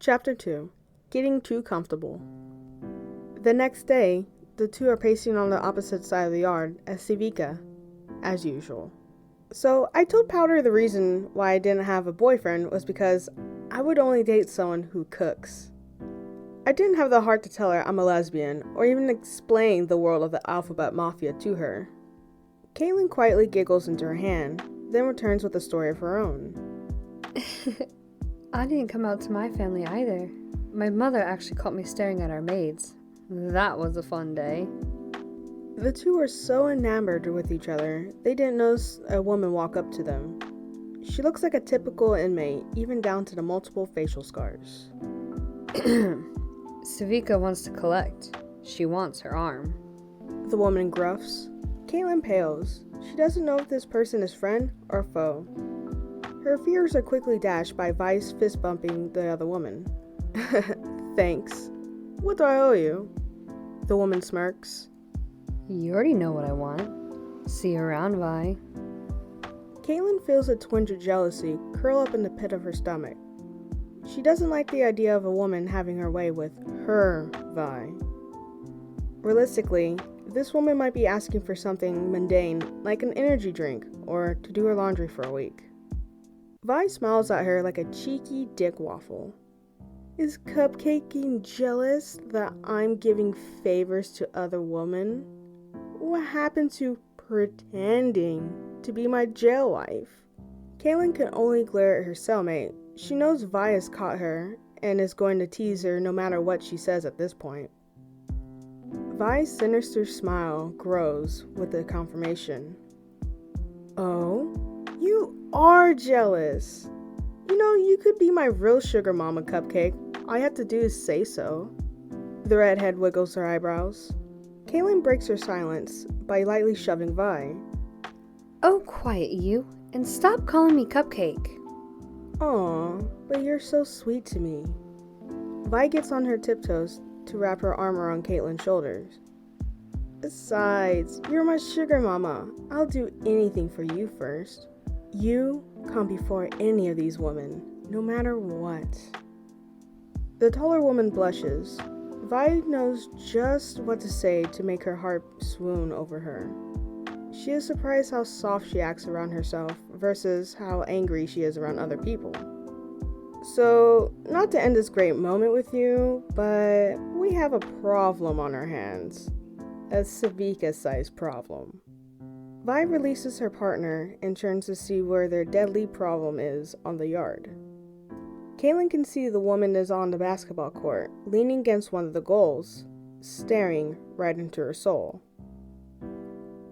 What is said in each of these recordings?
Chapter 2. Getting Too Comfortable. The next day, the two are pacing on the opposite side of the yard as Sevika, as usual. So I told Powder the reason why I didn't have a boyfriend was because I would only date someone who cooks. I didn't have the heart to tell her I'm a lesbian or even explain the world of the alphabet mafia to her. Caitlin quietly giggles into her hand, then returns with a story of her own. I didn't come out to my family either. My mother actually caught me staring at our maids. That was a fun day. The two were so enamored with each other, they didn't notice a woman walk up to them. She looks like a typical inmate, even down to the multiple facial scars. Sevika wants to collect. She wants her arm. The woman gruffs. Caitlin pales. She doesn't know if this person is friend or foe. Her fears are quickly dashed by Vice fist bumping the other woman. Thanks. What do I owe you? The woman smirks. You already know what I want. See you around, Vi. Caitlin feels a twinge of jealousy curl up in the pit of her stomach. She doesn't like the idea of a woman having her way with her Vi. Realistically, this woman might be asking for something mundane like an energy drink or to do her laundry for a week. Vi smiles at her like a cheeky dick waffle. Is Cupcaking jealous that I'm giving favors to other women? What happened to pretending to be my jail wife? Caitlin can only glare at her cellmate. She knows Vi has caught her and is going to tease her no matter what she says at this point. Vi's sinister smile grows with the confirmation. Oh, you are jealous. You know, you could be my real sugar mama, Cupcake. All you have to do is say so. The redhead wiggles her eyebrows. Caitlin breaks her silence by lightly shoving Vi. Oh, quiet you, and stop calling me Cupcake. Aw, but you're so sweet to me. Vi gets on her tiptoes to wrap her arm around Caitlin's shoulders. Besides, you're my sugar mama. I'll do anything for you first. You come before any of these women, no matter what. The taller woman blushes. Vi knows just what to say to make her heart swoon over her. She is surprised how soft she acts around herself versus how angry she is around other people. So, not to end this great moment with you, but we have a problem on our hands. A Sevika-sized problem. Vi releases her partner and turns to see where their deadly problem is on the yard. Caitlin can see the woman is on the basketball court, leaning against one of the goals, staring right into her soul.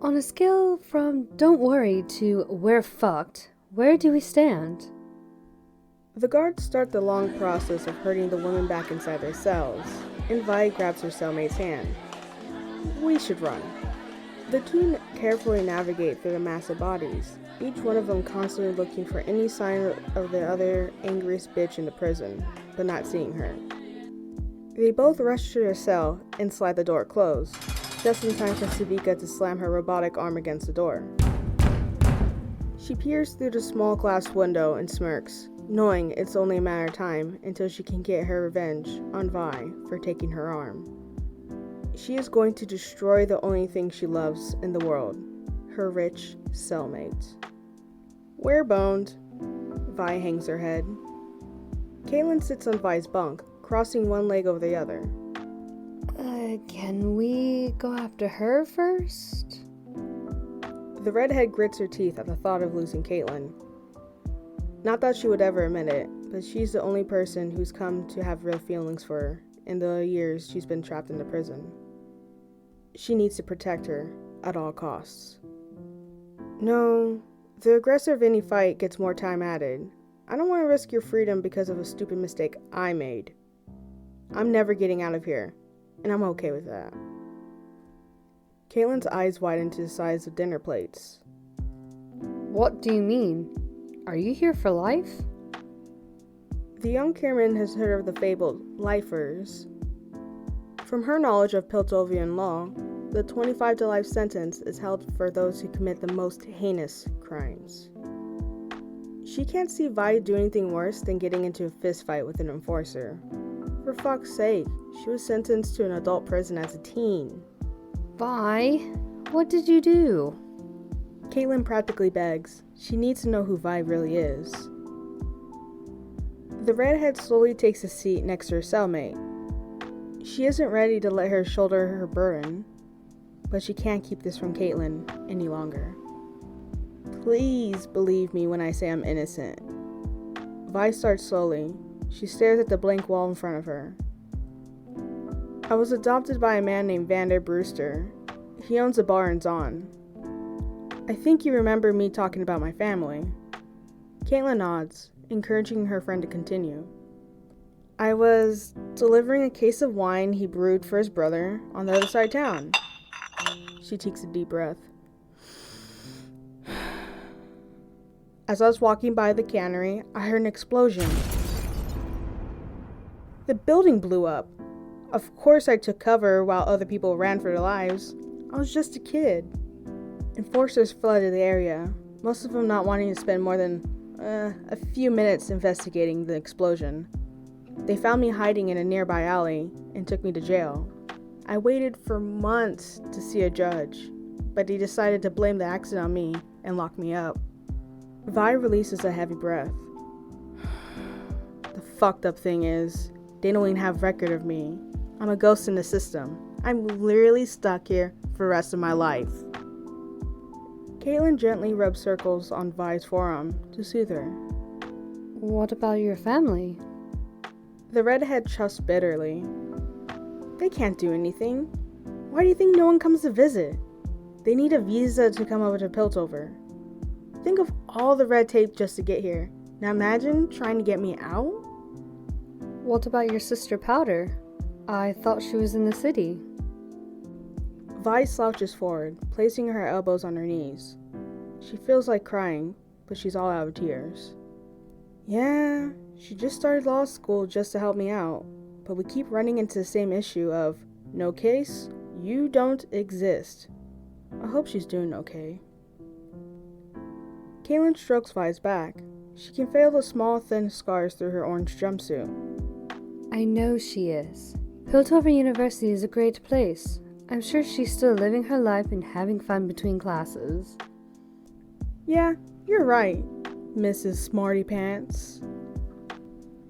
On a scale from don't worry to we're fucked, where do we stand? The guards start the long process of herding the women back inside their cells, and Vi grabs her cellmate's hand. We should run. The two carefully navigate through the massive bodies, each one of them constantly looking for any sign of the other angriest bitch in the prison, but not seeing her. They both rush to their cell and slide the door closed, just in time for Sevika to slam her robotic arm against the door. She peers through the small glass window and smirks, knowing it's only a matter of time until she can get her revenge on Vi for taking her arm. She is going to destroy the only thing she loves in the world, her rich cellmate. We're boned. Vi hangs her head. Caitlin sits on Vi's bunk, crossing one leg over the other. Can we go after her first? The redhead grits her teeth at the thought of losing Caitlin. Not that she would ever admit it, but she's the only person who's come to have real feelings for her in the years she's been trapped in the prison. She needs to protect her at all costs. No, the aggressor of any fight gets more time added. I don't want to risk your freedom because of a stupid mistake I made. I'm never getting out of here, and I'm okay with that. Caitlin's eyes widen to the size of dinner plates. What do you mean? Are you here for life? The young Kierman has heard of the fabled lifers. From her knowledge of Piltovian law, the 25 to life sentence is held for those who commit the most heinous crimes. She can't see Vi do anything worse than getting into a fist fight with an enforcer. For fuck's sake, she was sentenced to an adult prison as a teen. Vi, what did you do? Caitlin practically begs. She needs to know who Vi really is. The redhead slowly takes a seat next to her cellmate. She isn't ready to let her shoulder her burden, but she can't keep this from Caitlin any longer. Please believe me when I say I'm innocent. Vi starts slowly. She stares at the blank wall in front of her. I was adopted by a man named Vander Brewster. He owns a bar in Zon. I think you remember me talking about my family. Caitlin nods, encouraging her friend to continue. I was delivering a case of wine he brewed for his brother on the other side of town. She takes a deep breath. As I was walking by the cannery, I heard an explosion. The building blew up. Of course I took cover while other people ran for their lives. I was just a kid. Enforcers flooded the area, most of them not wanting to spend more than a few minutes investigating the explosion. They found me hiding in a nearby alley and took me to jail. I waited for months to see a judge, but he decided to blame the accident on me and lock me up. Vi releases a heavy breath. The fucked up thing is, they don't even have record of me. I'm a ghost in the system. I'm literally stuck here for the rest of my life. Caitlin gently rubs circles on Vi's forearm to soothe her. What about your family? The redhead chuffs bitterly. They can't do anything. Why do you think no one comes to visit? They need a visa to come over to Piltover. Think of all the red tape just to get here. Now imagine trying to get me out? What about your sister Powder? I thought she was in the city. Vi slouches forward, placing her elbows on her knees. She feels like crying, but she's all out of tears. Yeah, she just started law school just to help me out, but we keep running into the same issue of, no case, you don't exist. I hope she's doing okay. Caitlin strokes Vi's back. She can feel the small, thin scars through her orange jumpsuit. I know she is. Piltover University is a great place. I'm sure she's still living her life and having fun between classes. Yeah, you're right, Mrs. Smarty Pants.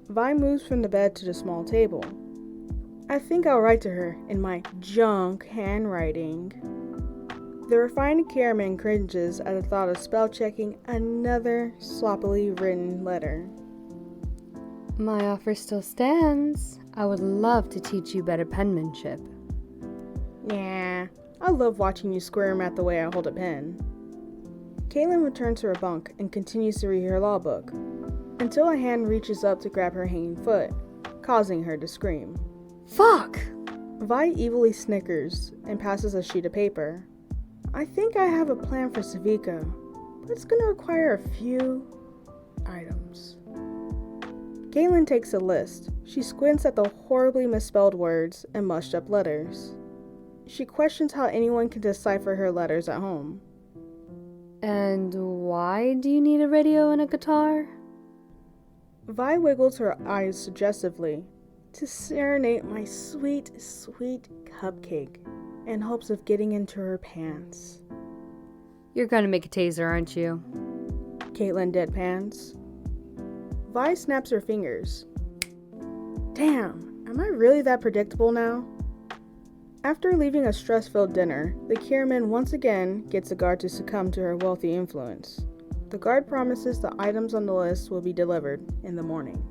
Vi moves from the bed to the small table. I think I'll write to her in my junk handwriting. The refined Karaman cringes at the thought of spell-checking another sloppily written letter. My offer still stands. I would love to teach you better penmanship. Nah, I love watching you squirm at the way I hold a pen. Caitlin returns to her bunk and continues to read her law book, until a hand reaches up to grab her hanging foot, causing her to scream. Fuck! Vi evilly snickers and passes a sheet of paper. I think I have a plan for Sevika, but it's gonna require a few items. Caitlin takes a list. She squints at the horribly misspelled words and mushed up letters. She questions how anyone can decipher her letters at home. And why do you need a radio and a guitar? Vi wiggles her eyes suggestively to serenade my sweet, sweet cupcake in hopes of getting into her pants. You're gonna make a taser, aren't you? Caitlin deadpans. Vi snaps her fingers. Damn, am I really that predictable now? After leaving a stress-filled dinner, the Kierman once again gets the guard to succumb to her wealthy influence. The guard promises the items on the list will be delivered in the morning.